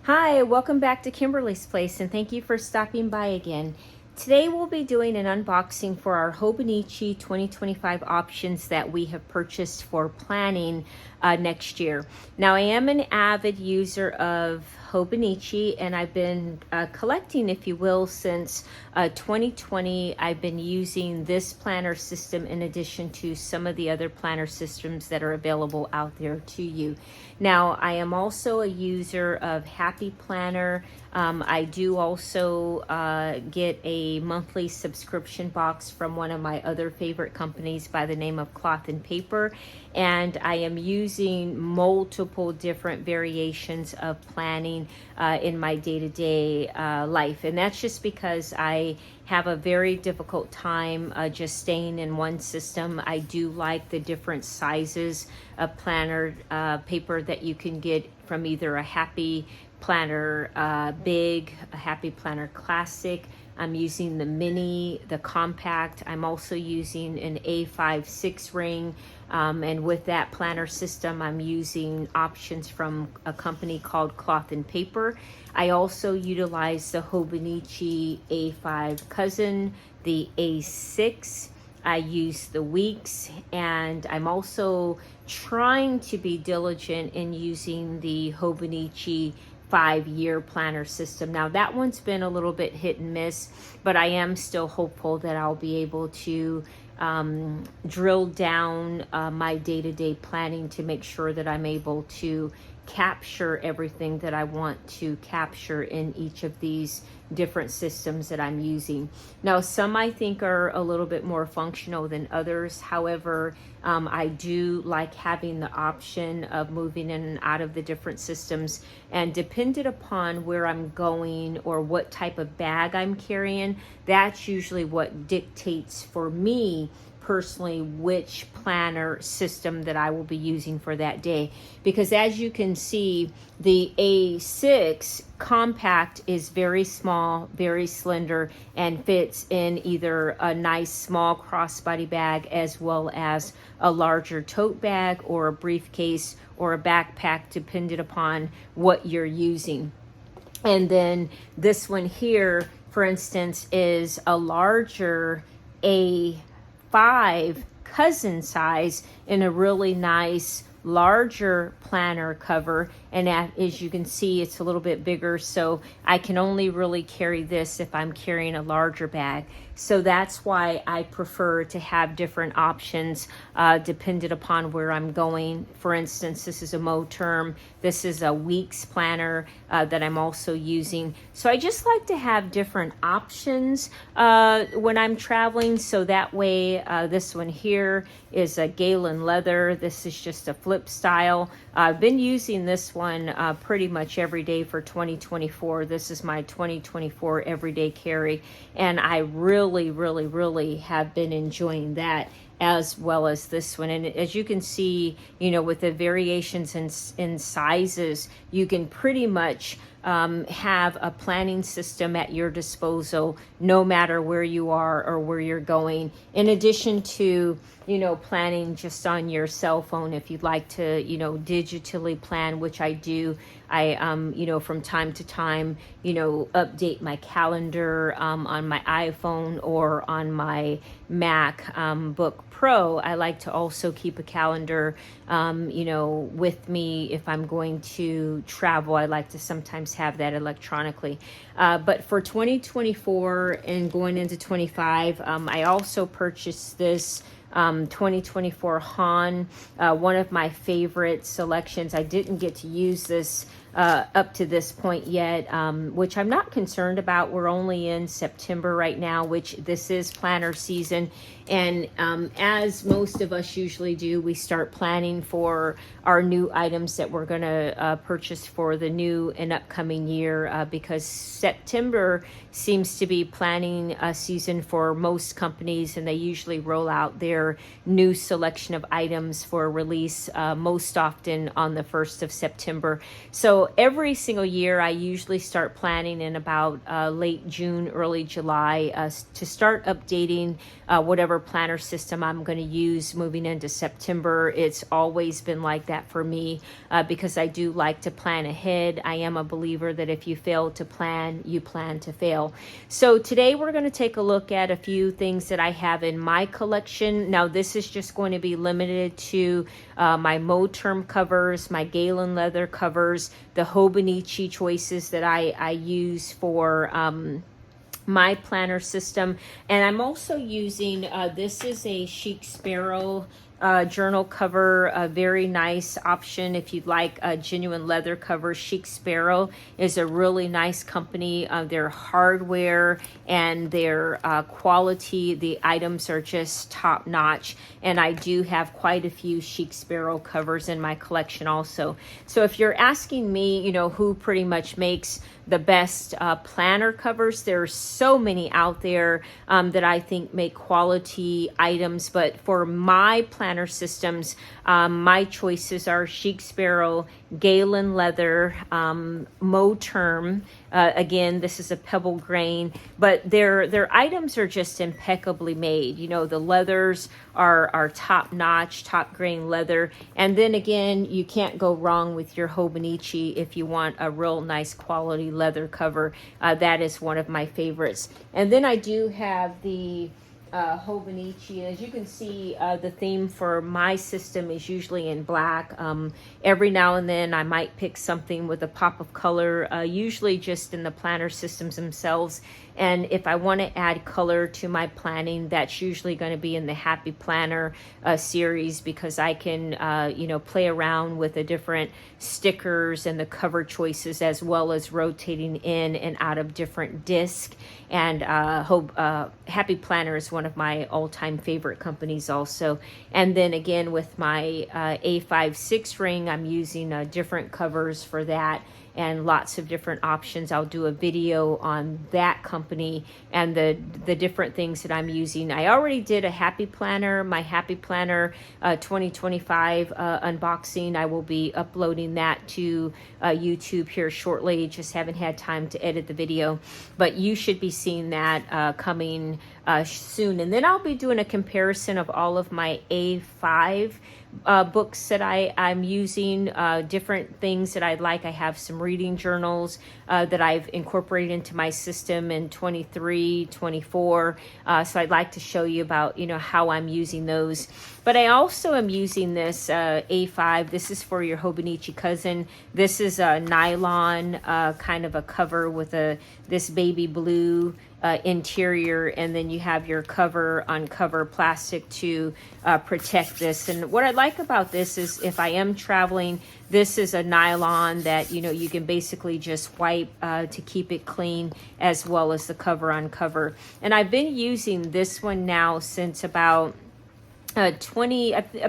Hi, welcome back to Kimberly's Place, and thank you for stopping by again. Today we'll be doing an unboxing for our Hobonichi 2025 options that we have purchased for planning next year. Now, I am an avid user of Hobonichi, and I've been collecting, if you will, since 2020. I've been using this planner system in addition to some of the other planner systems that are available out there to you. Now, I am also a user of Happy Planner. I do also get a monthly subscription box from one of my other favorite companies by the name of Cloth and Paper, and I am using multiple different variations of planning in my day-to-day life, and that's just because I have a very difficult time just staying in one system. I do like the different sizes of planner paper that you can get from either a Happy Planner Big, a Happy Planner Classic. I'm using the mini, the compact. I'm also using an A5 6 ring. And with that planner system, I'm using options from a company called Cloth and Paper. I also utilize the Hobonichi A5 cousin, the A6. I use the weeks, and I'm also trying to be diligent in using the Hobonichi 5-year planner system. Now that one's been a little bit hit and miss, but I am still hopeful that I'll be able to drill down my day-to-day planning to make sure that I'm able to capture everything that I want to capture in each of these different systems that I'm using. Now, some I think are a little bit more functional than others. However, I do like having the option of moving in and out of the different systems, and dependent upon where I'm going or what type of bag I'm carrying, that's usually what dictates for me personally which planner system that I will be using for that day. Because as you can see, the A6 compact is very small, very slender, and fits in either a nice small crossbody bag as well as a larger tote bag or a briefcase or a backpack, depending upon what you're using. And then this one here, for instance, is a larger A5 cousin size in a really nice larger planner cover, and as you can see, it's a little bit bigger, so I can only really carry this if I'm carrying a larger bag. So that's why I prefer to have different options dependent upon where I'm going. For instance, this is a Moterm. This is a weeks planner that I'm also using. So I just like to have different options when I'm traveling, so that way this one here is a Galen leather. This is just a flip style. I've been using this one pretty much every day for 2024. This is my 2024 everyday carry, and I really have been enjoying that as well as this one. And as you can see, you know, with the variations in sizes, you can pretty much have a planning system at your disposal no matter where you are or where you're going, in addition to, you know, planning just on your cell phone if you'd like to, you know, digitally plan, which I do. I you know, from time to time, you know, update my calendar on my iPhone or on my MacBook Pro. I like to also keep a calendar you know, with me if I'm going to travel. I like to sometimes have that electronically. But for 2024 and going into 25, I also purchased this 2024 Han, one of my favorite selections. I didn't get to use this up to this point yet, which I'm not concerned about. We're only in September right now, which this is planner season. And as most of us usually do, we start planning for our new items that we're going to purchase for the new and upcoming year, because September seems to be planning season for most companies, and they usually roll out their new selection of items for release most often on the 1st of September. So So every single year, I usually start planning in about late June, early July to start updating whatever planner system I'm going to use moving into September. It's always been like that for me because I do like to plan ahead. I am a believer that if you fail to plan, you plan to fail. So today we're going to take a look at a few things that I have in my collection. Now this is just going to be limited to my Moterm covers, my Galen leather covers, the Hobonichi choices that I use for my planner system. And I'm also using, this is a Chic Sparrow journal cover, a very nice option if you'd like a genuine leather cover. Chic Sparrow is a really nice company. Their hardware and their quality, the items are just top notch. And I do have quite a few Chic Sparrow covers in my collection also. So if you're asking me, you know, who pretty much makes the best planner covers, there's so many out there that I think make quality items. But for my planner systems, my choices are Chic Sparrow, Galen leather, Moterm. Again, this is a pebble grain, but their items are just impeccably made. You know, the leathers are top notch, top grain leather. And then again, you can't go wrong with your Hobonichi if you want a real nice quality leather cover. That is one of my favorites. And then I do have the Hobonichi. As you can see, the theme for my system is usually in black. Every now and then I might pick something with a pop of color, usually just in the planner systems themselves. And if I want to add color to my planning, that's usually going to be in the Happy Planner series, because I can, you know, play around with the different stickers and the cover choices, as well as rotating in and out of different discs. And Happy Planner is one of my all-time favorite companies also. And then again, with my A5 6 ring, I'm using different covers for that, and lots of different options. I'll do a video on that company and the different things that I'm using. I already did a Happy Planner, my Happy Planner 2025 unboxing. I will be uploading that to YouTube here shortly. Just haven't had time to edit the video, but you should be seeing that coming soon. And then I'll be doing a comparison of all of my A5 books that I'm using, different things that I'd like. I have some reading journals that I've incorporated into my system in 23, 24. So I'd like to show you about, you know, how I'm using those. But I also am using this A5. This is for your Hobonichi cousin. This is a nylon kind of a cover with this baby blue interior, and then you have your cover on cover plastic to protect this. And what I like about this is if I am traveling, this is a nylon that, you know, you can basically just wipe to keep it clean, as well as the cover on cover. And I've been using this one now since about I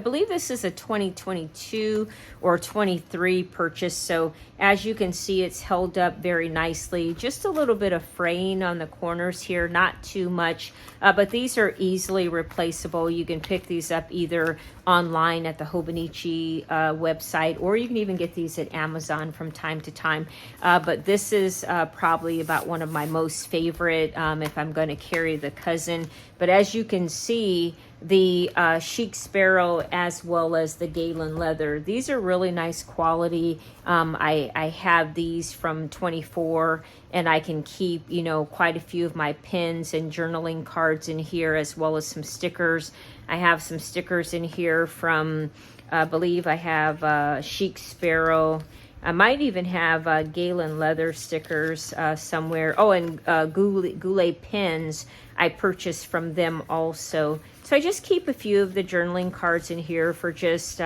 believe this is a 2022 or 23 purchase. So as you can see, it's held up very nicely. Just a little bit of fraying on the corners here, not too much, but these are easily replaceable. You can pick these up either online at the Hobonichi website, or you can even get these at Amazon from time to time. But this is probably about one of my most favorite if I'm going to carry the cousin. But as you can see, the Chic Sparrow as well as the Galen leather, these are really nice quality. I have these from 24, and I can keep, you know, quite a few of my pens and journaling cards in here, as well as some stickers. I have some stickers in here from, I believe I have Chic Sparrow. I might even have Galen leather stickers somewhere. Oh, and Goulet pens I purchased from them also. So I just keep a few of the journaling cards in here for just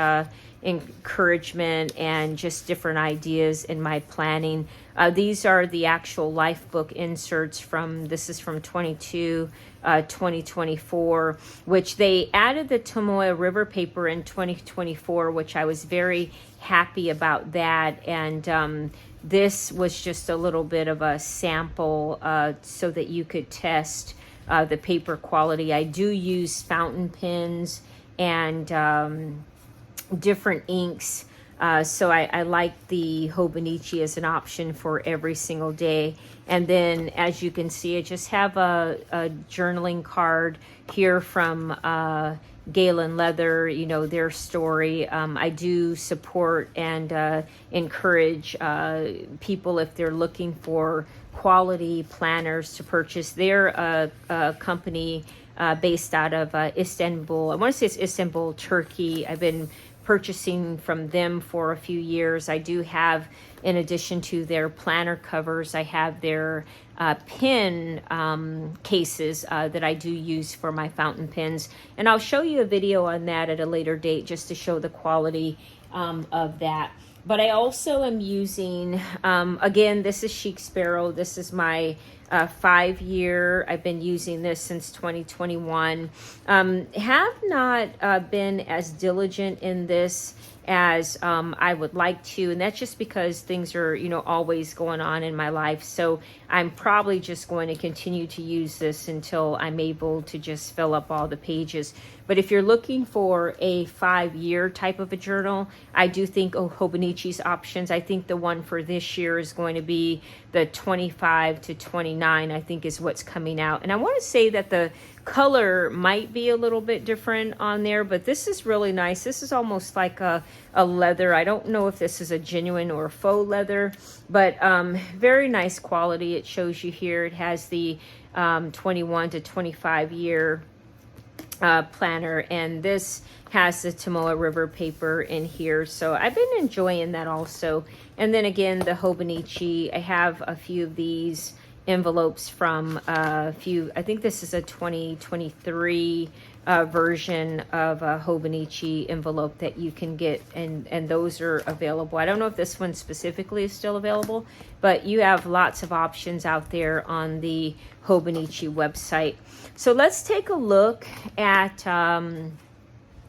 encouragement and just different ideas in my planning. These are the actual life book inserts from, this is from 2024, which they added the Tomoe River paper in 2024, which I was very happy about that. And this was just a little bit of a sample so that you could test the paper quality. I do use fountain pens and different inks So I like the Hobonichi as an option for every single day. And then, as you can see, I just have a journaling card here from Galen Leather, you know, their story. I do support and encourage people, if they're looking for quality planners, to purchase. They're a company based out of Istanbul. I want to say it's Istanbul, Turkey. I've been purchasing from them for a few years. I do have, in addition to their planner covers, I have their pen cases that I do use for my fountain pens. And I'll show you a video on that at a later date, just to show the quality of that. But I also am using, again, this is Chic Sparrow. This is my 5-year. I've been using this since 2021. Have not been as diligent in this as I would like to, and that's just because things are, you know, always going on in my life. So I'm probably just going to continue to use this until I'm able to just fill up all the pages. But if you're looking for a 5-year type of a journal, I do think Hobonichi's options. I think the one for this year is going to be the 25 to 29, I think, is what's coming out. And I want to say that the color might be a little bit different on there, but this is really nice. This is almost like a leather. I don't know if this is a genuine or a faux leather, but very nice quality. It shows you here. It has the 21 to 25 year planner, and this has the Tomoe River paper in here. So I've been enjoying that also. And then again, the Hobonichi, I have a few of these envelopes from a few, I think this is a 2023 version of a Hobonichi envelope that you can get, and those are available. I don't know if this one specifically is still available, but you have lots of options out there on the Hobonichi website. So let's take a look at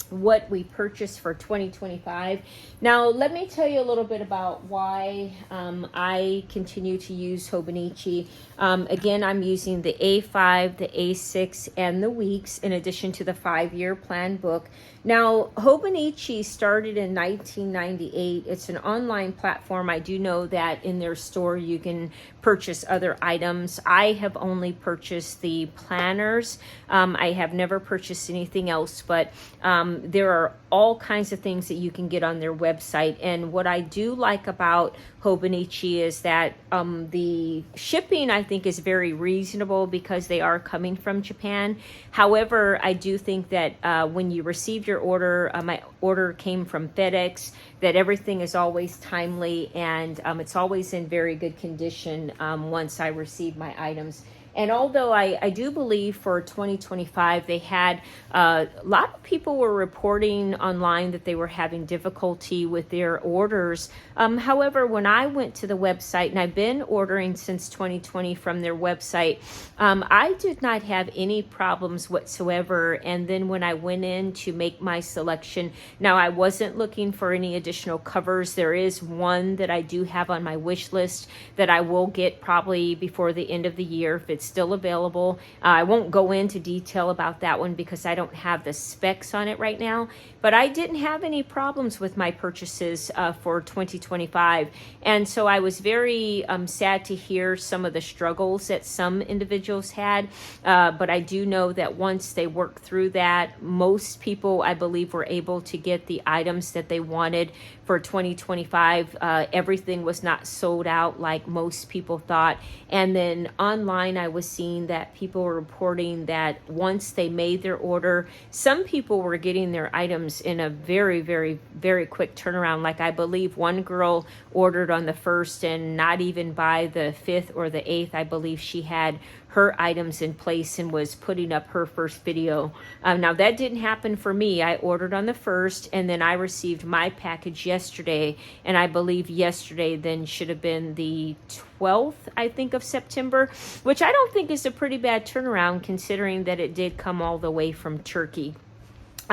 what we purchased for 2025. Now, let me tell you a little bit about why I continue to use Hobonichi. Again, I'm using the A5, the A6, and the Weeks, in addition to the 5-year plan book. Now, Hobonichi started in 1998. It's an online platform. I do know that in their store you can purchase other items. I have only purchased the planners. I have never purchased anything else, but there are all kinds of things that you can get on their website. And what I do like about Hobonichi is that the shipping, I think, is very reasonable because they are coming from Japan. However, I do think that when you receive your order, my order came from FedEx, that everything is always timely, and it's always in very good condition once I receive my items. And although I do believe for 2025, they had a lot of people were reporting online that they were having difficulty with their orders. However, when I went to the website, and I've been ordering since 2020 from their website, I did not have any problems whatsoever. And then when I went in to make my selection, now I wasn't looking for any additional covers. There is one that I do have on my wish list that I will get probably before the end of the year if it's still available. I won't go into detail about that one because I don't have the specs on it right now, but I didn't have any problems with my purchases for 2025. And so I was very sad to hear some of the struggles that some individuals had, but I do know that once they worked through that, most people, I believe, were able to get the items that they wanted for 2025. Everything was not sold out like most people thought. And then online, I was seeing that people were reporting that once they made their order, some people were getting their items in a very, very, very quick turnaround. Like I believe one girl ordered on the 1st, and not even by the 5th or the 8th, I believe she had her items in place and was putting up her first video. Now that didn't happen for me. I ordered on the 1st, and then I received my package yesterday, and I believe yesterday then should have been the 12th, I think, of September, which I don't think is a pretty bad turnaround considering that it did come all the way from Turkey.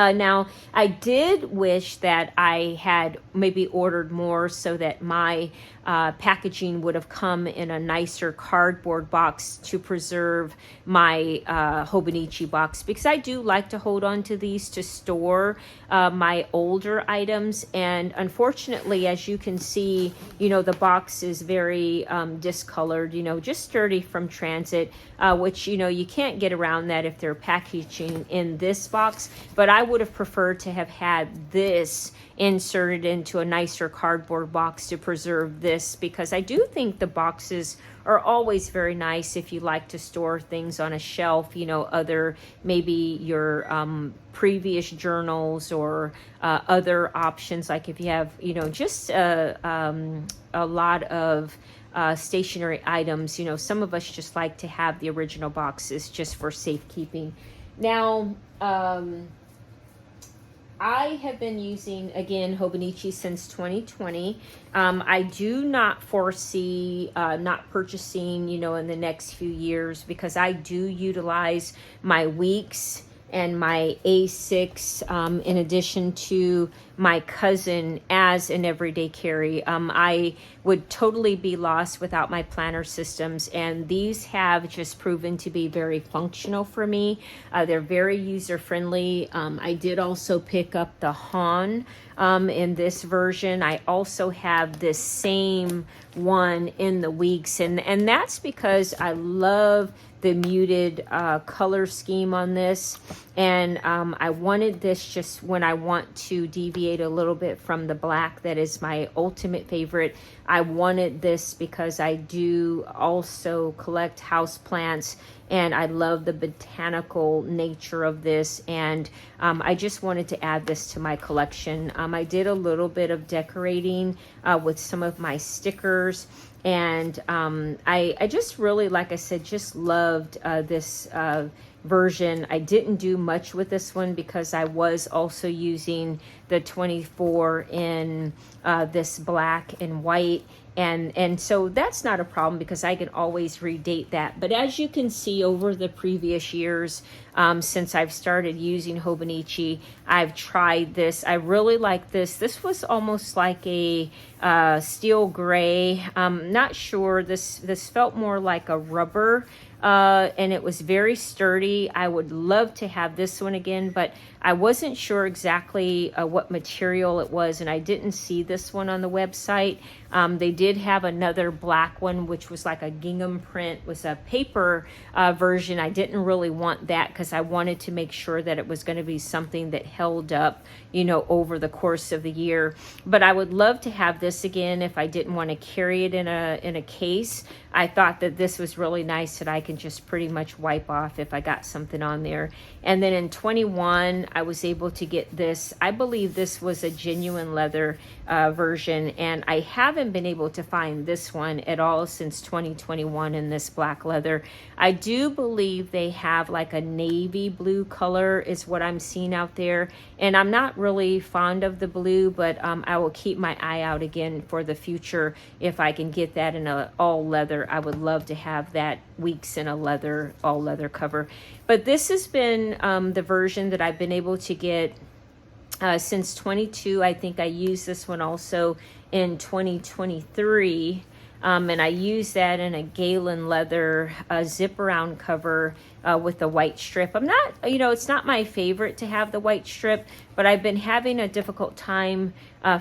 Now, I did wish that I had maybe ordered more so that my packaging would have come in a nicer cardboard box to preserve my Hobonichi box, because I do like to hold on to these to store my older items. And unfortunately, as you can see, the box is very discolored, just dirty from transit, which, you can't get around that if they're packaging in this box. But I would have preferred to have had this inserted into a nicer cardboard box to preserve this, because I do think the boxes are always very nice if you like to store things on a shelf, other maybe your previous journals or other options, like if you have just a lot of stationary items. Some of us just like to have the original boxes just for safekeeping. Now, I have been using, again, Hobonichi since 2020. I do not foresee not purchasing, in the next few years, because I do utilize my weeks and my A6 in addition to my cousin as an everyday carry. I would totally be lost without my planner systems, and these have just proven to be very functional for me. They're very user friendly. I did also pick up the Han in this version. I also have this same one in the weeks, and that's because I love the muted color scheme on this, and I wanted this just when I want to deviate a little bit from the black that is my ultimate favorite. I wanted this because I do also collect houseplants, and I love the botanical nature of this, and I just wanted to add this to my collection. I did a little bit of decorating with some of my stickers, and I just really, like I said, just loved this version. I didn't do much with this one because I was also using the 24 in this black and white, and so that's not a problem because I can always redate that. But as you can see, over the previous years, since I've started using Hobonichi, I've tried this. I really like this. This was almost like a steel gray. Not sure. This felt more like a rubber, and it was very sturdy. I would love to have this one again, but I wasn't sure exactly what material it was, and I didn't see this one on the website. They did have another black one, which was like a gingham print, was a paper version. I didn't really want that because I wanted to make sure that it was going to be something that held up, over the course of the year. But I would love to have this again if I didn't want to carry it in a case. I thought that this was really nice that I can just pretty much wipe off if I got something on there. And then in 21, I was able to get this. I believe this was a genuine leather version, and I haven't been able to find this one at all since 2021 in this black leather. I do believe they have like a navy blue color is what I'm seeing out there, and I'm not really fond of the blue, but I will keep my eye out again for the future if I can get that in a all leather. I would love to have that weeks in a leather, all leather cover. But this has been the version that I've been able to get since 22. I think I used this one also in 2023. And I used that in a Galen leather zip around cover with a white strip. I'm not, it's not my favorite to have the white strip, but I've been having a difficult time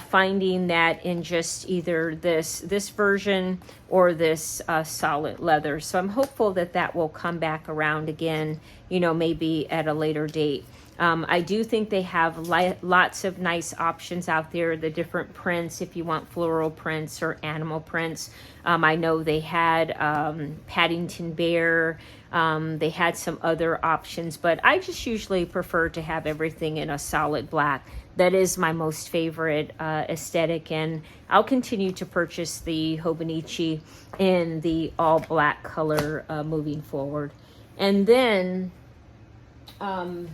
finding that in just either this version or this solid leather. So I'm hopeful that that will come back around again, maybe at a later date. I do think they have lots of nice options out there, the different prints, if you want floral prints or animal prints. I know they had Paddington Bear. They had some other options, but I just usually prefer to have everything in a solid black. That is my most favorite aesthetic, and I'll continue to purchase the Hobonichi in the all black color moving forward. And then I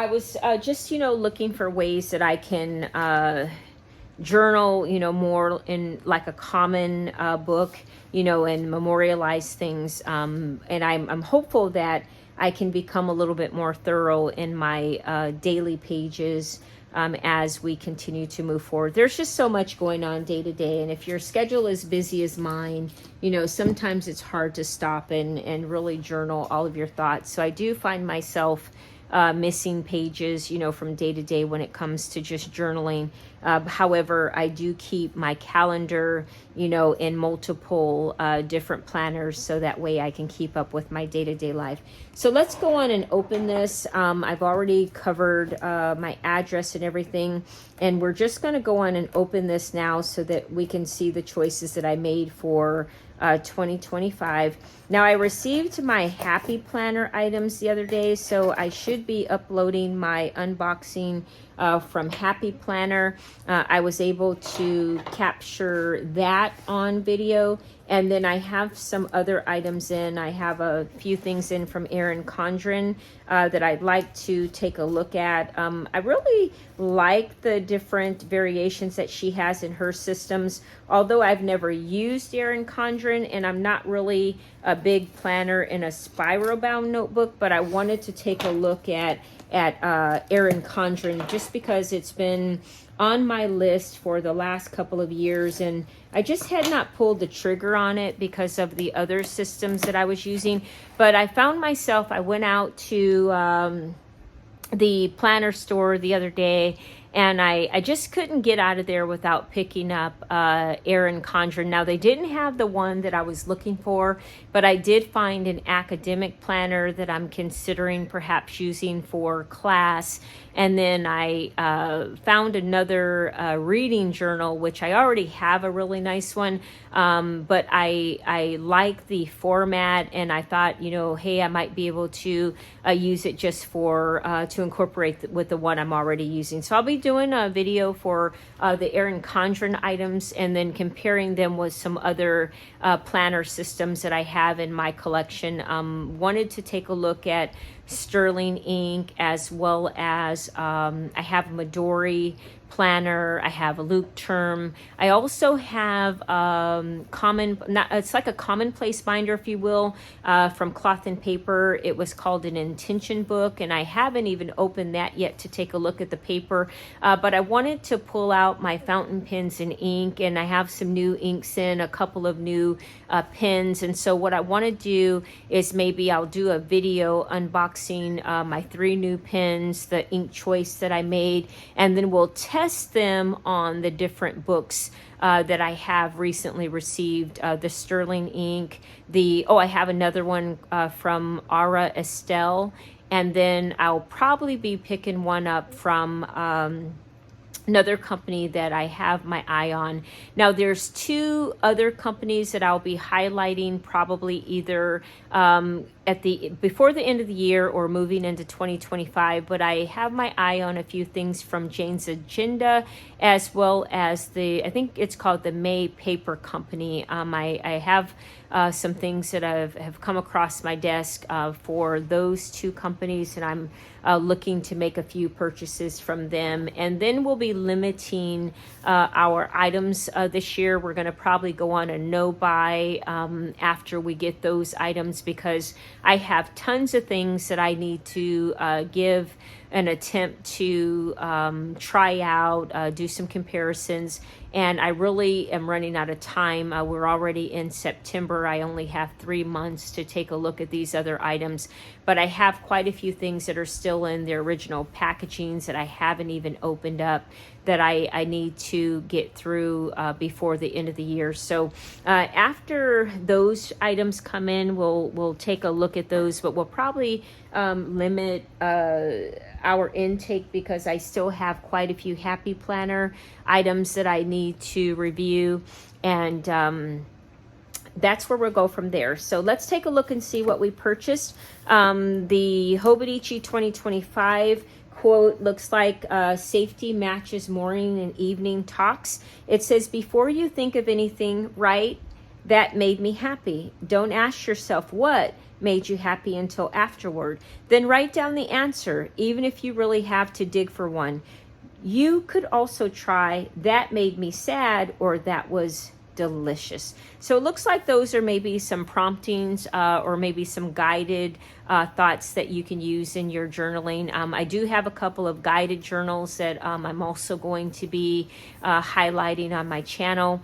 was just, looking for ways that I can journal, more in like a common book, and memorialize things. And I'm hopeful that I can become a little bit more thorough in my daily pages as we continue to move forward. There's just so much going on day to day, and if your schedule is busy as mine, you know, sometimes it's hard to stop and really journal all of your thoughts. So I do find myself missing pages, you know, from day to day when it comes to just journaling. However, I do keep my calendar, you know, in multiple different planners so that way I can keep up with my day-to-day life. So let's go on and open this. I've already covered my address and everything, and we're just going to go on and open this now so that we can see the choices that I made for 2025. Now, I received my Happy Planner items the other day, so I should be uploading my unboxing from Happy Planner. I was able to capture that on video, and then I have some other items in. I have a few things in from Erin Condren that I'd like to take a look at. I really like the different variations that she has in her systems. Although I've never used Erin Condren, and I'm not really a big planner in a spiral bound notebook, but I wanted to take a look at Erin Condren just because it's been on my list for the last couple of years, and I just had not pulled the trigger on it because of the other systems that I was using. But I found myself, I went out to the planner store the other day, and I just couldn't get out of there without picking up Erin Condren. Now, they didn't have the one that I was looking for, but I did find an academic planner that I'm considering perhaps using for class. And then I found another reading journal, which I already have a really nice one, but I like the format, and I thought, you know, hey, I might be able to use it just for to incorporate with the one I'm already using. So I'll be doing a video for the Erin Condren items and then comparing them with some other planner systems that I have in my collection. Wanted to take a look at Sterling ink, as well as I have a Midori planner. I have a Luke Term. I also have it's like a commonplace binder, if you will, from Cloth and Paper. It was called an intention book, and I haven't even opened that yet to take a look at the paper, but I wanted to pull out my fountain pens and ink, and I have some new inks in, a couple of new pens. And so what I want to do is maybe I'll do a video unboxing my 3 new pens, the ink choice that I made, and then we'll test them on the different books that I have recently received. The Sterling ink, I have another one from Aura Estelle, and then I'll probably be picking one up from another company that I have my eye on. Now, there's 2 other companies that I'll be highlighting probably either before the end of the year or moving into 2025, but I have my eye on a few things from Jane's Agenda, as well as I think it's called the May Paper Company. I have some things that have come across my desk for those 2 companies, and I'm looking to make a few purchases from them. And then we'll be limiting our items this year. We're going to probably go on a no buy after we get those items, because I have tons of things that I need to give an attempt to try out, do some comparisons, and I really am running out of time. We're already in September. I only have 3 months to take a look at these other items, but I have quite a few things that are still in their original packagings that I haven't even opened up, that I need to get through before the end of the year. So after those items come in, we'll take a look at those, but we'll probably limit our intake, because I still have quite a few Happy Planner items that I need to review, and that's where we'll go from there. So let's take a look and see what we purchased. The Hobonichi 2025 quote looks like safety matches morning and evening talks. It says, before you think of anything, write, that made me happy. Don't ask yourself what made you happy until afterward. Then write down the answer, even if you really have to dig for one. You could also try, that made me sad, or that was delicious. So it looks like those are maybe some promptings or maybe some guided thoughts that you can use in your journaling. I do have a couple of guided journals that I'm also going to be highlighting on my channel.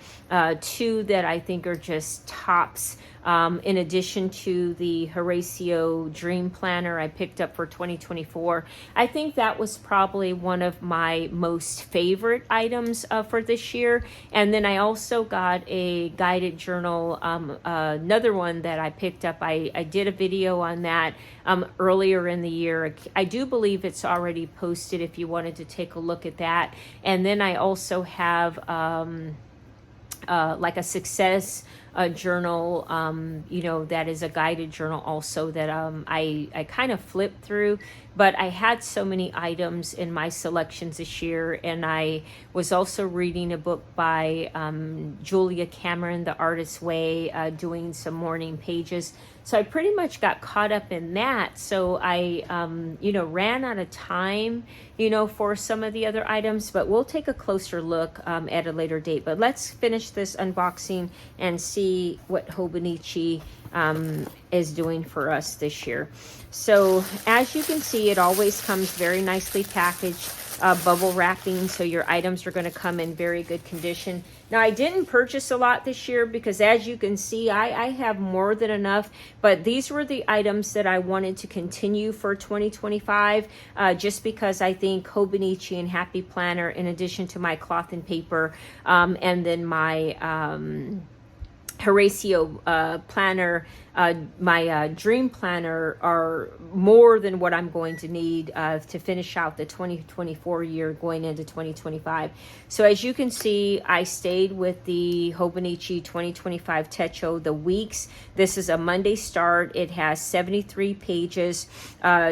Two that I think are just tops. In addition to the Horatio Dream Planner I picked up for 2024, I think that was probably one of my most favorite items for this year. And then I also got a guided journal, another one that I picked up. I did a video on that earlier in the year. I do believe it's already posted if you wanted to take a look at that. And then I also have like a success journal, that is a guided journal also that I kind of flipped through, but I had so many items in my selections this year. And I was also reading a book by Julia Cameron, The Artist's Way, doing some morning pages. So I pretty much got caught up in that. So I, ran out of time, for some of the other items, but we'll take a closer look at a later date. But let's finish this unboxing and see what Hobonichi is doing for us this year. So as you can see, it always comes very nicely packaged, bubble wrapping, so your items are going to come in very good condition. Now, I didn't purchase a lot this year because, as you can see, I have more than enough, but these were the items that I wanted to continue for 2025, just because I think Hobonichi and Happy Planner, in addition to my cloth and paper, and then my Horatio planner, my dream planner, are more than what I'm going to need to finish out the 2024 year going into 2025. So as you can see, I stayed with the Hobonichi 2025 TECHO, the weeks. This is a Monday start. It has 73 pages,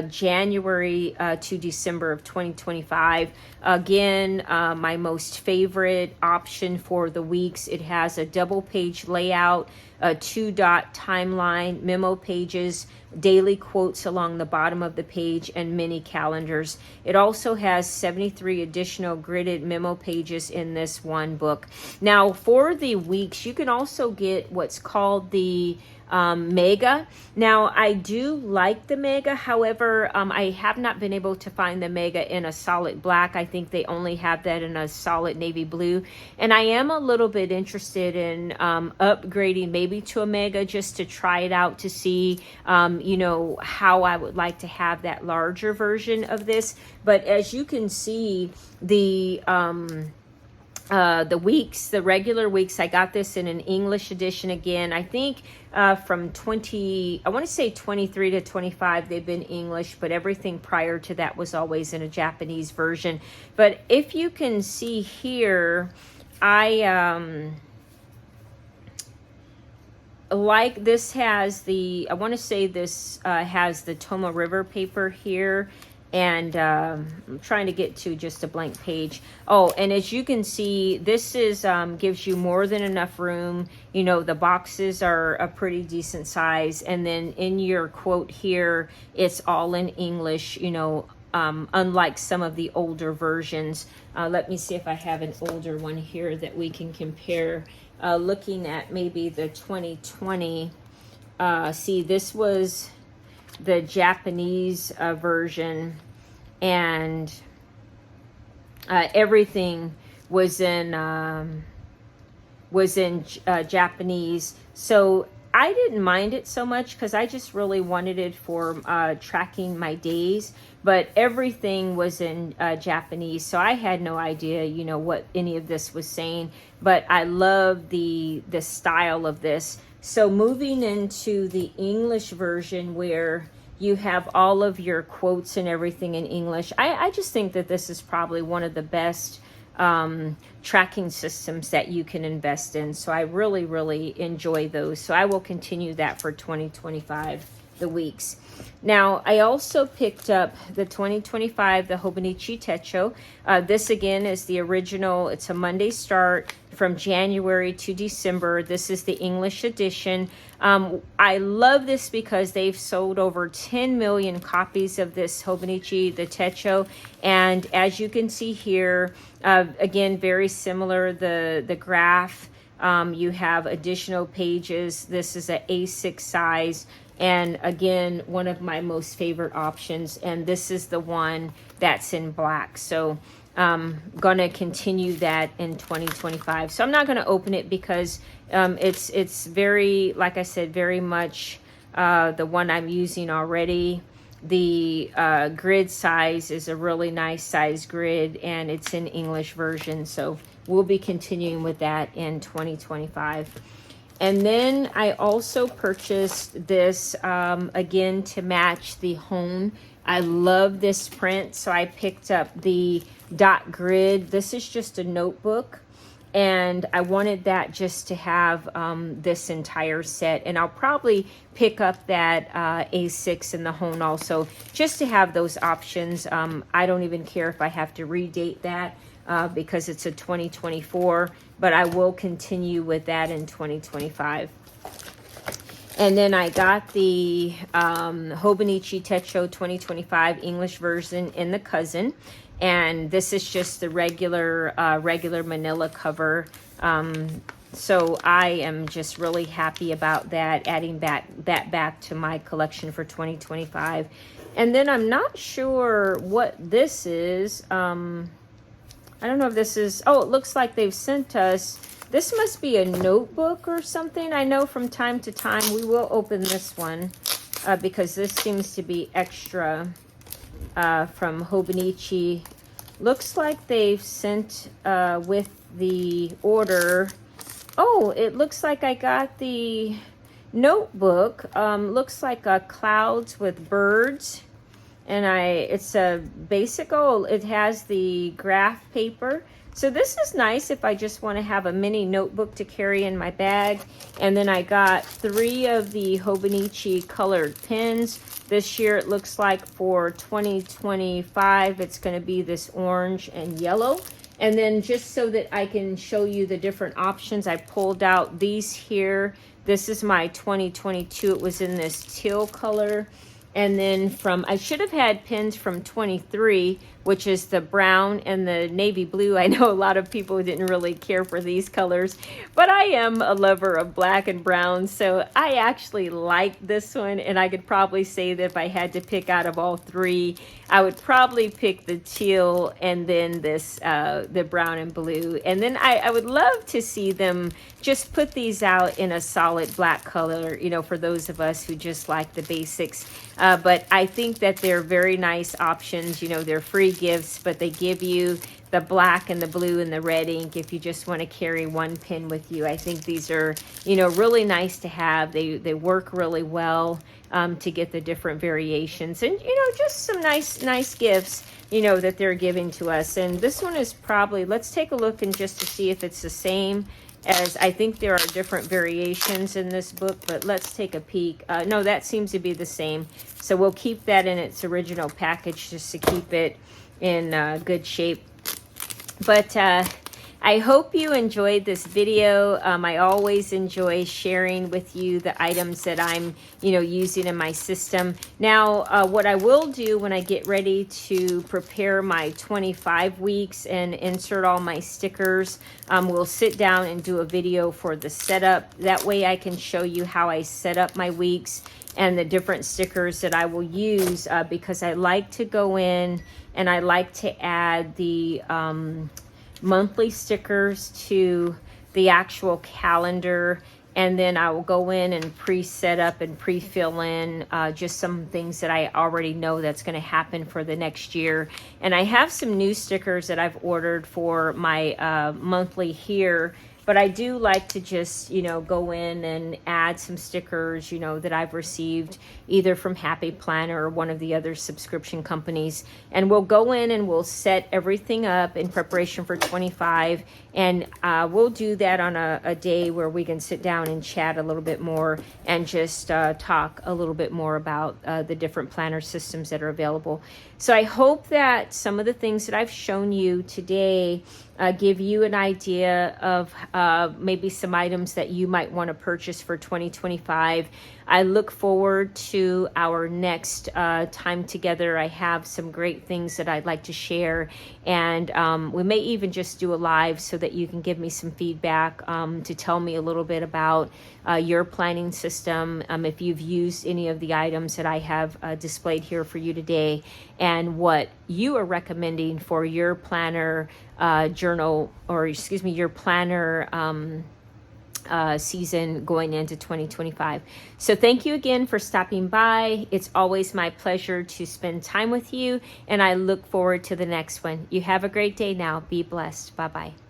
January to December of 2025. Again, my most favorite option for the weeks. It has a double page layout, a 2-dot timeline, memo pages, daily quotes along the bottom of the page, and mini calendars. It also has 73 additional gridded memo pages in this one book. Now, for the weeks, you can also get what's called the Mega. Now, I do like the Mega. However, I have not been able to find the Mega in a solid black. I think they only have that in a solid navy blue. And I am a little bit interested in upgrading maybe to a Mega, just to try it out to see, how I would like to have that larger version of this. But as you can see, the weeks, the regular weeks, I got this in an English edition again. I think from 23 to 25, they've been English, but everything prior to that was always in a Japanese version. But if you can see here, I like this has the, I want to say this has the Tomoe River paper here. And I'm trying to get to just a blank page. Oh, and as you can see, this is gives you more than enough room. The boxes are a pretty decent size. And then in your quote here, it's all in English, unlike some of the older versions. Let me see if I have an older one here that we can compare. Looking at maybe the 2020. See, this was the Japanese version, and everything was in Japanese. So I didn't mind it so much because I just really wanted it for tracking my days, but everything was in Japanese, so I had no idea, what any of this was saying. But I love the style of this. So moving into the English version, where you have all of your quotes and everything in English, I just think that this is probably one of the best tracking systems that you can invest in. So I really, really enjoy those. So I will continue that for 2025, the weeks. Now, I also picked up the 2025, the Hobonichi TECHO. This again is the original. It's a Monday start from January to December. This is the English edition. I love this because they've sold over 10 million copies of this Hobonichi, the TECHO. And as you can see here, again, very similar, the graph. You have additional pages. This is an A6 size. And again, one of my most favorite options, and this is the one that's in black. So gonna continue that in 2025. So I'm not gonna open it because it's very, like I said, very much the one I'm using already. The grid size is a really nice size grid, and it's in English version. So we'll be continuing with that in 2025. And then I also purchased this again to match the hone. I love this print, so I picked up the dot grid. This is just a notebook, and I wanted that just to have this entire set. And I'll probably pick up that A6 in the hone also, just to have those options. I don't even care if I have to redate that because it's a 2024, but I will continue with that in 2025. And then I got the Hobonichi Tech0 2025 English version in the cousin. And this is just the regular manila cover. So I am just really happy about that, adding that back to my collection for 2025. And then I'm not sure what this is. I don't know if this is, oh, it looks like they've sent us, this must be a notebook or something. I know from time to time we will open this one because this seems to be extra from Hobonichi. Looks like they've sent with the order. Oh, it looks like I got the notebook. Looks like clouds with birds. And it's a basic, it has the graph paper. So this is nice if I just want to have a mini notebook to carry in my bag. And then I got 3 of the Hobonichi colored pens. This year it looks like for 2025, it's going to be this orange and yellow. And then just so that I can show you the different options, I pulled out these here. This is my 2022. It was in this teal color. And then I should have had pens from 23, which is the brown and the navy blue. I know a lot of people didn't really care for these colors, but I am a lover of black and brown, so I actually like this one. And I could probably say that if I had to pick out of all 3, I would probably pick the teal and then this, the brown and blue. And then I would love to see them just put these out in a solid black color, you know, for those of us who just like the basics. But I think that they're very nice options. You know, they're free gifts, but they give you the black and the blue and the red ink if you just want to carry one pen with you. I think these are, you know, really nice to have. They work really well to get the different variations, and you know, just some nice gifts, you know, that they're giving to us. And this one is probably, let's take a look and just to see if it's the same as, I think there are different variations in this book, but let's take a peek. No, that seems to be the same. So we'll keep that in its original package just to keep it in good shape. But I hope you enjoyed this video. I always enjoy sharing with you the items that I'm, you know, using in my system. Now, what I will do when I get ready to prepare my 25 weeks and insert all my stickers, we'll sit down and do a video for the setup. That way I can show you how I set up my weeks and the different stickers that I will use because I like to go in and I like to add the monthly stickers to the actual calendar, and then I will go in and pre-set up and pre-fill in just some things that I already know that's going to happen for the next year. And I have some new stickers that I've ordered for my monthly here, but I do like to just, you know, go in and add some stickers, you know, that I've received either from Happy Planner or one of the other subscription companies. And we'll go in and we'll set everything up in preparation for 25. And we'll do that on a day where we can sit down and chat a little bit more and just talk a little bit more about the different planner systems that are available. So I hope that some of the things that I've shown you today give you an idea of maybe some items that you might want to purchase for 2025. I look forward to our next time together. I have some great things that I'd like to share, and we may even just do a live so that you can give me some feedback to tell me a little bit about your planning system, if you've used any of the items that I have displayed here for you today, and what you are recommending for your planner journal, or excuse me, your planner season going into 2025. So thank you again for stopping by. It's always my pleasure to spend time with you, and I look forward to the next one. You have a great day now. Be blessed. Bye-bye.